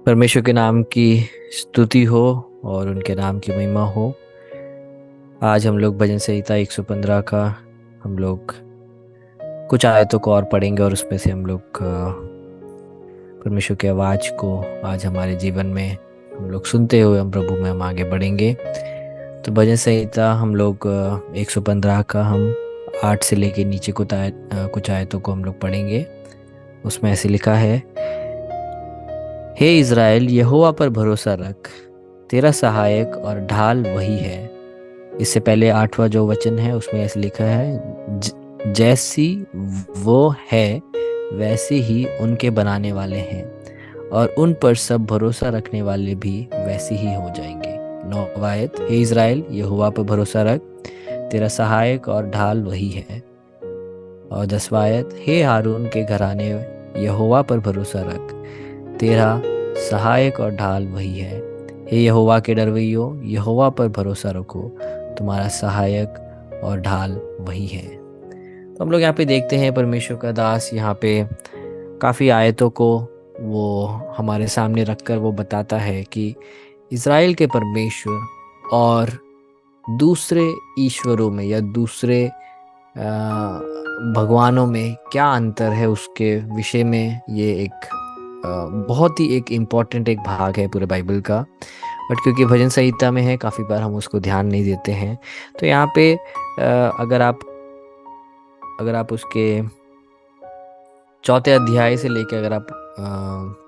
परमेश्वर के नाम की स्तुति हो और उनके नाम की महिमा हो। आज हम लोग भजन संहिता 115 का हम लोग कुछ आयतों को और पढ़ेंगे और उसमें से हम लोग परमेश्वर की आवाज़ को आज हमारे जीवन में हम लोग सुनते हुए हम प्रभु में हम आगे बढ़ेंगे। तो भजन संहिता हम लोग 115 का हम 8 से लेके नीचे कुछ आयतों को हम लोग पढ़ेंगे। उसमें ऐसे लिखा है, हे इज़राइल, यहोवा पर भरोसा रख, तेरा सहायक और ढाल वही है। इससे पहले 8वां जो वचन है उसमें ऐसे लिखा है, जैसी वो है वैसे ही उनके बनाने वाले हैं और उन पर सब भरोसा रखने वाले भी वैसे ही हो जाएंगे। 9वां आयत, हे इज़राइल, यहोवा पर भरोसा रख, तेरा सहायक और ढाल वही है। और 10वां आयत, हे हारून के घराने, यहोवा पर भरोसा रख, तेरा सहायक और ढाल वही है। हे यहोवा के डरवैयो, यहोवा पर भरोसा रखो, तुम्हारा सहायक और ढाल वही है। तो हम लोग यहाँ पे देखते हैं परमेश्वर का दास यहाँ पे काफ़ी आयतों को वो हमारे सामने रखकर वो बताता है कि इज़राइल के परमेश्वर और दूसरे ईश्वरों में या दूसरे भगवानों में क्या अंतर है, उसके विषय में ये एक बहुत ही एक इम्पॉर्टेंट एक भाग है पूरे बाइबल का। बट क्योंकि भजन संहिता में है, काफ़ी बार हम उसको ध्यान नहीं देते हैं। तो यहाँ पे अगर आप उसके चौथे अध्याय से लेके अगर आप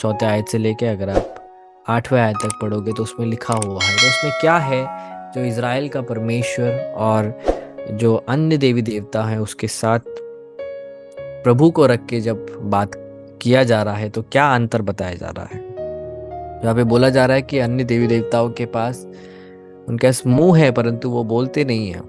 चौथे आयत से लेके अगर आप 8वें आयत तक पढ़ोगे तो उसमें लिखा हुआ है, तो उसमें क्या है जो इज़राइल का परमेश्वर और जो अन्य देवी देवता हैं उसके साथ प्रभु को रख के जब बात किया जा रहा है तो क्या अंतर बताया जा रहा है। यहाँ पे बोला जा रहा है कि अन्य देवी देवताओं के पास उनके पास मुंह है परंतु वो बोलते नहीं हैं,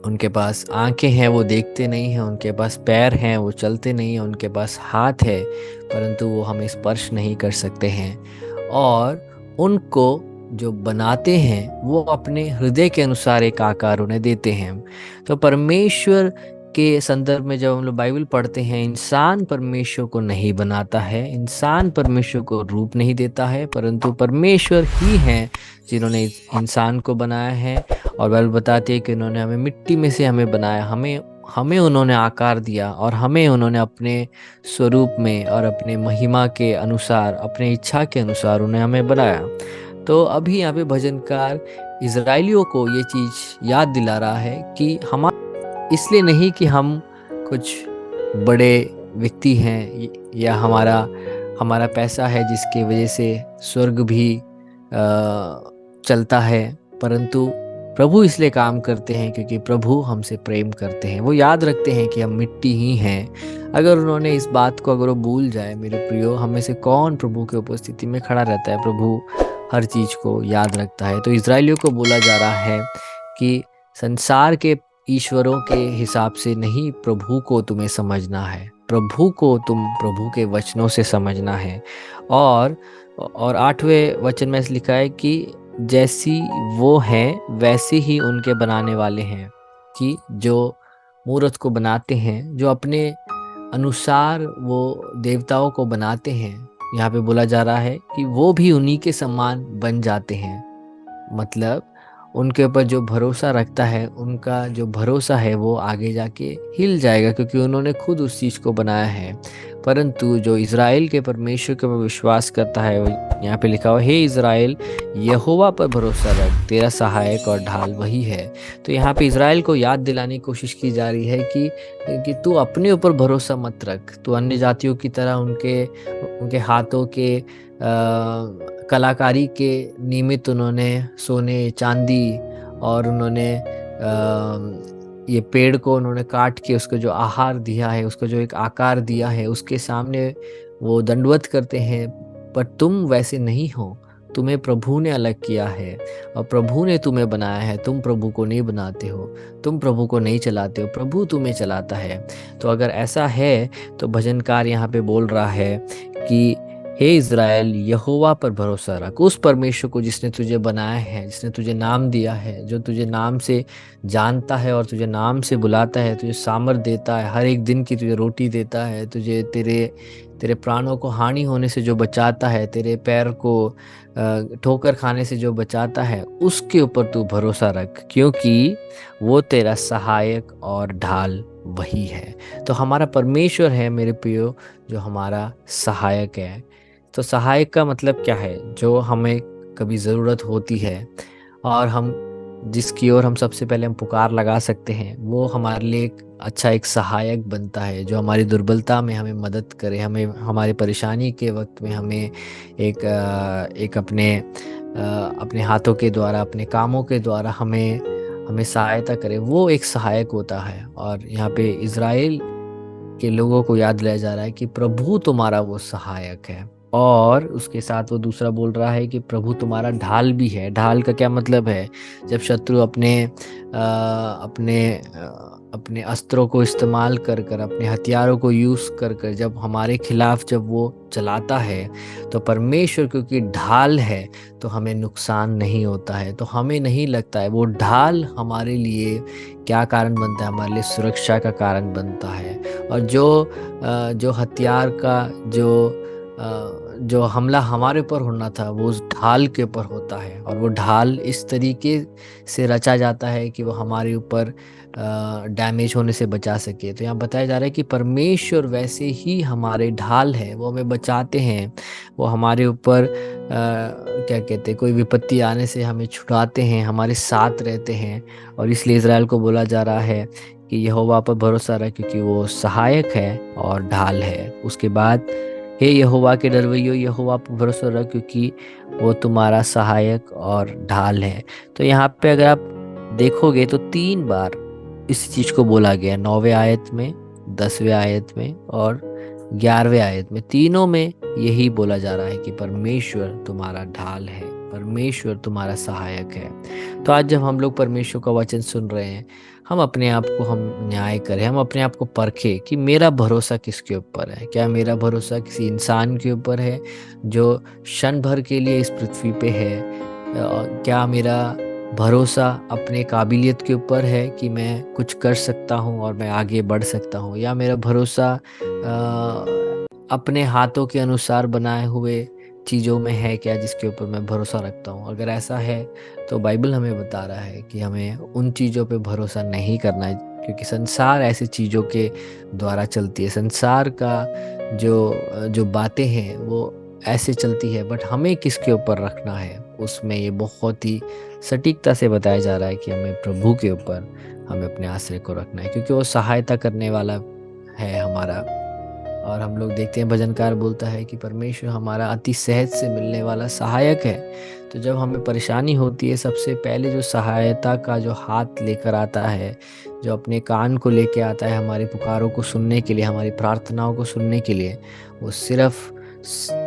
उनके पास आंखें हैं वो देखते नहीं हैं, उनके पास पैर हैं वो चलते नहीं हैं, उनके पास हाथ है परंतु वो हमें स्पर्श नहीं कर सकते हैं, और उनको जो बनाते हैं वो अपने हृदय के अनुसार एक आकार उन्हें देते हैं। तो परमेश्वर के संदर्भ में जब हम लोग बाइबल पढ़ते हैं, इंसान परमेश्वर को नहीं बनाता है, इंसान परमेश्वर को रूप नहीं देता है, परंतु परमेश्वर ही हैं जिन्होंने इस इंसान को बनाया है। और बाइबल बताती है कि उन्होंने हमें मिट्टी में से हमें बनाया, हमें हमें उन्होंने आकार दिया और हमें उन्होंने अपने स्वरूप में और अपने महिमा के अनुसार, अपने इच्छा के अनुसार उन्हें हमें बनाया। तो अभी यहाँ पे भजनकार इजराइलियों को ये चीज़ याद दिला रहा है कि हम इसलिए नहीं कि हम कुछ बड़े व्यक्ति हैं या हमारा हमारा पैसा है जिसकी वजह से स्वर्ग भी चलता है, परंतु प्रभु इसलिए काम करते हैं क्योंकि प्रभु हमसे प्रेम करते हैं। वो याद रखते हैं कि हम मिट्टी ही हैं। अगर उन्होंने इस बात को अगर वो भूल जाए, मेरे प्रियो, हम में से कौन प्रभु की उपस्थिति में खड़ा रहता है। प्रभु हर चीज़ को याद रखता है। तो इजराइलियों को बोला जा रहा है कि संसार के ईश्वरों के हिसाब से नहीं प्रभु को तुम्हें समझना है, प्रभु को तुम प्रभु के वचनों से समझना है। और 8वें वचन में लिखा है कि जैसी वो है वैसे ही उनके बनाने वाले हैं, कि जो मूर्त को बनाते हैं, जो अपने अनुसार वो देवताओं को बनाते हैं, यहाँ पे बोला जा रहा है कि वो भी उन्हीं के समान बन जाते हैं। मतलब उनके ऊपर जो भरोसा रखता है, उनका जो भरोसा है वो आगे जाके हिल जाएगा क्योंकि उन्होंने खुद उस चीज़ को बनाया है। परंतु जो इज़राइल के परमेश्वर के ऊपर विश्वास करता है, वो यहाँ पे लिखा हुआ, हे इज़राइल, यहोवा पर भरोसा रख, तेरा सहायक और ढाल वही है। तो यहाँ पे इज़राइल को याद दिलाने की कोशिश की जा रही है कि तू अपने ऊपर भरोसा मत रख। तू अन्य जातियों की तरह उनके उनके हाथों के कलाकारी के निमित्त उन्होंने सोने चांदी और उन्होंने ये पेड़ को उन्होंने काट के उसको जो आहार दिया है, उसको जो एक आकार दिया है, उसके सामने वो दंडवत करते हैं। पर तुम वैसे नहीं हो, तुम्हें प्रभु ने अलग किया है और प्रभु ने तुम्हें बनाया है। तुम प्रभु को नहीं बनाते हो, तुम प्रभु को नहीं चलाते हो, प्रभु तुम्हें चलाता है। तो अगर ऐसा है तो भजनकार यहाँ पे बोल रहा है कि हे इज़राइल, यहोवा पर भरोसा रख, उस परमेश्वर को जिसने तुझे बनाया है, जिसने तुझे नाम दिया है, जो तुझे नाम से जानता है और तुझे नाम से बुलाता है, तुझे सामर्थ देता है, हर एक दिन की तुझे रोटी देता है, तुझे तेरे तेरे प्राणों को हानि होने से जो बचाता है, तेरे पैर को ठोकर खाने से जो बचाता है, उसके ऊपर तू भरोसा रख, क्योंकि वो तेरा सहायक और ढाल वही है। तो हमारा परमेश्वर है मेरे प्रियो, जो हमारा सहायक है। तो सहायक का मतलब क्या है? जो हमें कभी ज़रूरत होती है और हम जिसकी ओर हम सबसे पहले हम पुकार लगा सकते हैं, वो हमारे लिए एक अच्छा एक सहायक बनता है, जो हमारी दुर्बलता में हमें मदद करे, हमें हमारी परेशानी के वक्त में हमें एक अपने हाथों के द्वारा, अपने कामों के द्वारा हमें हमें सहायता करे, वो एक सहायक होता है। और यहाँ पे इज़राइल के लोगों को याद दिलाया जा रहा है कि प्रभु तुम्हारा वो सहायक है। और उसके साथ वो दूसरा बोल रहा है कि प्रभु तुम्हारा ढाल भी है। ढाल का क्या मतलब है? जब शत्रु अपने अस्त्रों को इस्तेमाल कर कर, अपने हथियारों को यूज़ कर कर जब हमारे खिलाफ जब वो चलाता है, तो परमेश्वर क्योंकि ढाल है तो हमें नुकसान नहीं होता है। तो हमें नहीं लगता है, वो ढाल हमारे लिए क्या कारण बनता है? हमारे लिए सुरक्षा का कारण बनता है। और जो हथियार का जो हमला हमारे ऊपर होना था, वो उस ढाल के ऊपर होता है। और वो ढाल इस तरीके से रचा जाता है कि वो हमारे ऊपर डैमेज होने से बचा सके। तो यहाँ बताया जा रहा है कि परमेश्वर वैसे ही हमारे ढाल है, वो हमें बचाते हैं, वो हमारे ऊपर क्या कहते हैं, कोई विपत्ति आने से हमें छुड़ाते हैं, हमारे साथ रहते हैं। और इसलिए इज़राइल को बोला जा रहा है कि यहोवा पर भरोसा रख, क्योंकि वो सहायक है और ढाल है। उसके बाद हे यहोवा के डरवैयो, यहोवा पर भरोसा रख, क्योंकि वो तुम्हारा सहायक और ढाल है। तो यहाँ पे अगर आप देखोगे तो 3 बार इस चीज़ को बोला गया, 9वें आयत में, 10वें आयत में और 11वें आयत में। तीनों में यही बोला जा रहा है कि परमेश्वर तुम्हारा ढाल है, परमेश्वर तुम्हारा सहायक है। तो आज जब हम लोग परमेश्वर का वचन सुन रहे हैं, हम अपने आप को हम न्याय करें, हम अपने आप को परखें कि मेरा भरोसा किसके ऊपर है। क्या मेरा भरोसा किसी इंसान के ऊपर है जो क्षण भर के लिए इस पृथ्वी पे है? क्या मेरा भरोसा अपने काबिलियत के ऊपर है कि मैं कुछ कर सकता हूँ और मैं आगे बढ़ सकता हूँ? या मेरा भरोसा अपने हाथों के अनुसार बनाए हुए चीज़ों में है क्या, जिसके ऊपर मैं भरोसा रखता हूँ? अगर ऐसा है तो बाइबल हमें बता रहा है कि हमें उन चीज़ों पे भरोसा नहीं करना है, क्योंकि संसार ऐसी चीज़ों के द्वारा चलती है। संसार का जो बातें हैं वो ऐसे चलती है, बट हमें किसके ऊपर रखना है, उसमें ये बहुत ही सटीकता से बताया जा रहा है कि हमें प्रभु के ऊपर हमें अपने आश्रय को रखना है, क्योंकि वो सहायता करने वाला है हमारा। और हम लोग देखते हैं भजनकार बोलता है कि परमेश्वर हमारा अति सहज से मिलने वाला सहायक है। तो जब हमें परेशानी होती है, सबसे पहले जो सहायता का जो हाथ लेकर आता है, जो अपने कान को लेके आता है हमारी पुकारों को सुनने के लिए, हमारी प्रार्थनाओं को सुनने के लिए, वो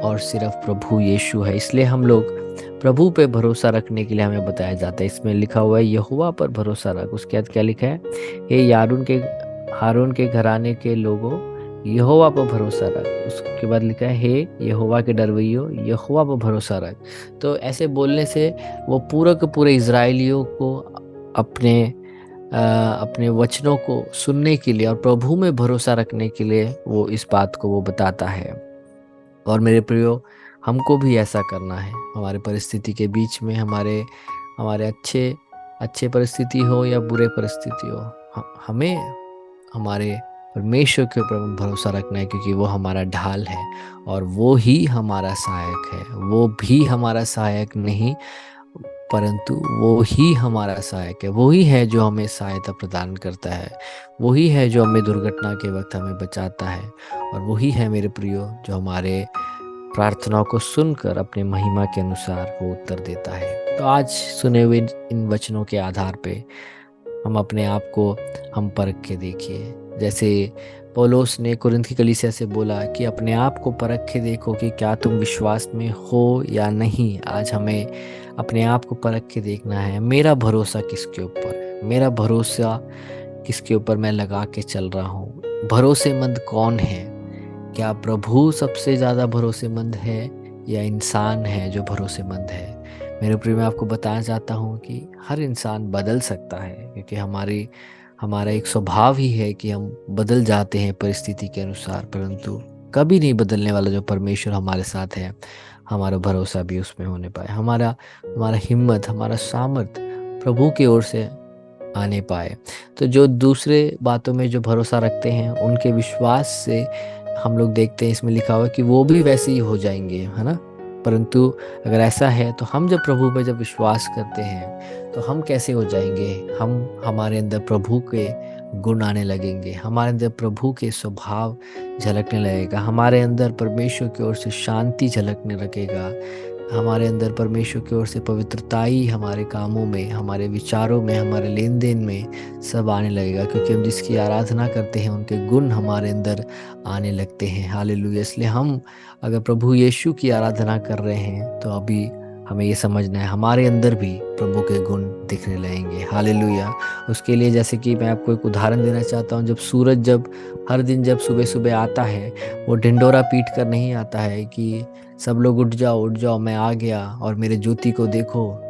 और सिर्फ प्रभु यीशु है। इसलिए हम लोग प्रभु पे भरोसा रखने के लिए हमें बताया जाता है। इसमें लिखा हुआ है यहोवा पर भरोसा रख। उसके बाद क्या लिखा है? हे हारून के घराने के लोगों, यहोवा पर भरोसा रख। उसके बाद लिखा है हे यहोवा के डरवैयो, यहोवा पर भरोसा रख। तो ऐसे बोलने से वो पूरे के पूरे इज़राइलियों को अपने अपने वचनों को सुनने के लिए और प्रभु में भरोसा रखने के लिए वो इस बात को वो बताता है। और मेरे प्रियो, हमको भी ऐसा करना है। हमारे परिस्थिति के बीच में, हमारे हमारे अच्छे अच्छे परिस्थिति हो या बुरे परिस्थिति हो, हमें हमारे परमेश्वर के ऊपर भरोसा रखना है, क्योंकि वो हमारा ढाल है और वो ही हमारा सहायक है। वो भी हमारा सहायक नहीं, परंतु वो ही हमारा सहायक है। वो ही है जो हमें सहायता प्रदान करता है, वो ही है जो हमें दुर्घटना के वक्त हमें बचाता है। और वही है मेरे प्रियो, जो हमारे प्रार्थनाओं को सुनकर अपने महिमा के अनुसार वो उत्तर देता है। तो आज सुने हुए इन वचनों के आधार पे हम अपने आप को हम परख के देखिए। जैसे पौलुस ने कुरिन्थ की कलीसिया से बोला कि अपने आप को परख के देखो कि क्या तुम विश्वास में हो या नहीं। आज हमें अपने आप को परख के देखना है, मेरा भरोसा किसके ऊपर है, मेरा भरोसा किसके ऊपर मैं लगा के चल रहा हूँ, भरोसेमंद कौन है। क्या प्रभु सबसे ज़्यादा भरोसेमंद है या इंसान है जो भरोसेमंद है? मेरे प्रिय, मैं आपको बताना चाहता हूँ कि हर इंसान बदल सकता है, क्योंकि हमारा एक स्वभाव ही है कि हम बदल जाते हैं परिस्थिति के अनुसार, परंतु कभी नहीं बदलने वाला जो परमेश्वर हमारे साथ है, हमारा भरोसा भी उसमें होने पाए। हमारा हमारा हिम्मत, हमारा सामर्थ प्रभु की ओर से आने पाए। तो जो दूसरे बातों में जो भरोसा रखते हैं, उनके विश्वास से हम लोग देखते हैं, इसमें लिखा हुआ है कि वो भी वैसे ही हो जाएँगे, है ना? परंतु अगर ऐसा है तो हम जब प्रभु पे जब विश्वास करते हैं, तो हम कैसे हो जाएँगे? हमारे अंदर प्रभु के गुण आने लगेंगे, हमारे अंदर प्रभु के स्वभाव झलकने लगेगा, हमारे अंदर परमेश्वर की ओर से शांति झलकने लगेगा। हमारे अंदर परमेश्वर की ओर से पवित्रता ही हमारे कामों में, हमारे विचारों में, हमारे लेन-देन में सब आने लगेगा, क्योंकि हम जिसकी आराधना करते हैं उनके गुण हमारे अंदर आने लगते हैं। हालेलुया! इसलिए हम अगर प्रभु यीशु की आराधना कर रहे हैं, तो अभी हमें ये समझना है हमारे अंदर भी प्रभु के गुण दिखने लगेंगे। हालेलुया! उसके लिए जैसे कि मैं आपको एक उदाहरण देना चाहता हूँ, जब हर दिन जब सुबह-सुबह आता है, वो ढिंढोरा पीट कर नहीं आता है कि सब लोग उठ जाओ मैं आ गया और मेरे जूती को देखो,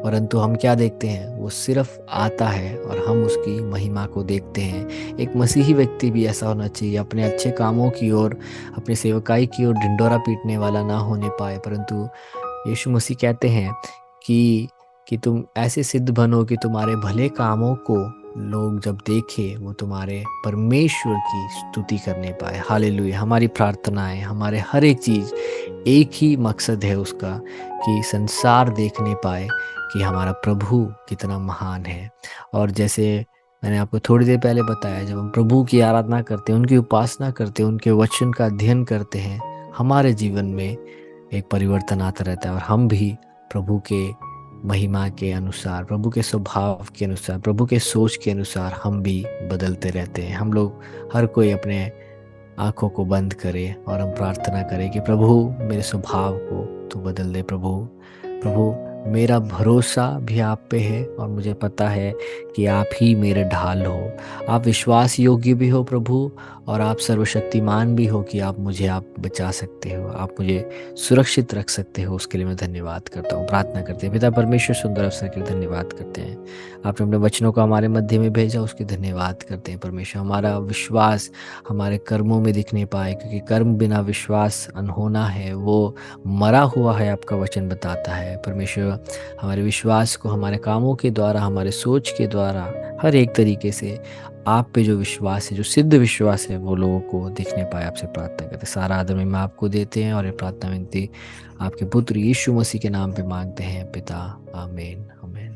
परंतु हम क्या देखते हैं? वो सिर्फ़ आता है और हम उसकी महिमा को देखते हैं। एक मसीही व्यक्ति भी ऐसा होना चाहिए, अपने अच्छे कामों की ओर, अपनी सेवकाई की ओर ढिंढोरा पीटने वाला ना होने पाए, परंतु यीशु मसीह कहते हैं कि तुम ऐसे सिद्ध बनो कि तुम्हारे भले कामों को लोग जब देखें, वो तुम्हारे परमेश्वर की स्तुति करने पाए। हालेलुया! हमारी प्रार्थनाएँ, हमारे हर एक चीज़ एक ही मकसद है उसका, कि संसार देखने पाए कि हमारा प्रभु कितना महान है। और जैसे मैंने आपको थोड़ी देर पहले बताया, जब हम प्रभु की आराधना करते हैं, उनकी उपासना करते हैं, उनके वचन का अध्ययन करते हैं, हमारे जीवन में एक परिवर्तन आता रहता है और हम भी प्रभु के महिमा के अनुसार, प्रभु के स्वभाव के अनुसार, प्रभु के सोच के अनुसार हम भी बदलते रहते हैं। हम लोग हर कोई अपने आँखों को बंद करे और हम प्रार्थना करें कि प्रभु मेरे स्वभाव को तू बदल दे प्रभु। प्रभु, मेरा भरोसा भी आप पे है और मुझे पता है कि आप ही मेरे ढाल हो। आप विश्वास योग्य भी हो प्रभु, और आप सर्वशक्तिमान भी हो कि आप बचा सकते हो, आप मुझे सुरक्षित रख सकते हो। उसके लिए मैं धन्यवाद करता हूँ, प्रार्थना करते हैं। पिता परमेश्वर, सुंदर अवसर के लिए धन्यवाद करते हैं। आपने अपने वचनों को हमारे मध्य में भेजा, उसके धन्यवाद करते हैं परमेश्वर। हमारा विश्वास हमारे कर्मों में दिखने पाए, क्योंकि कर्म बिना विश्वास अनहोना है, वो मरा हुआ है, आपका वचन बताता है। परमेश्वर, हमारे विश्वास को हमारे कामों के द्वारा, हमारे सोच के द्वारा, हर एक तरीके से आप पे जो विश्वास है, जो सिद्ध विश्वास है, वो लोगों को दिखने पाए। आपसे प्रार्थना करते हैं। सारा आदर महिमा आपको देते हैं और ये प्रार्थना विनती आपके पुत्र यीशु मसीह के नाम पे मांगते हैं पिता। आमीन, आमीन।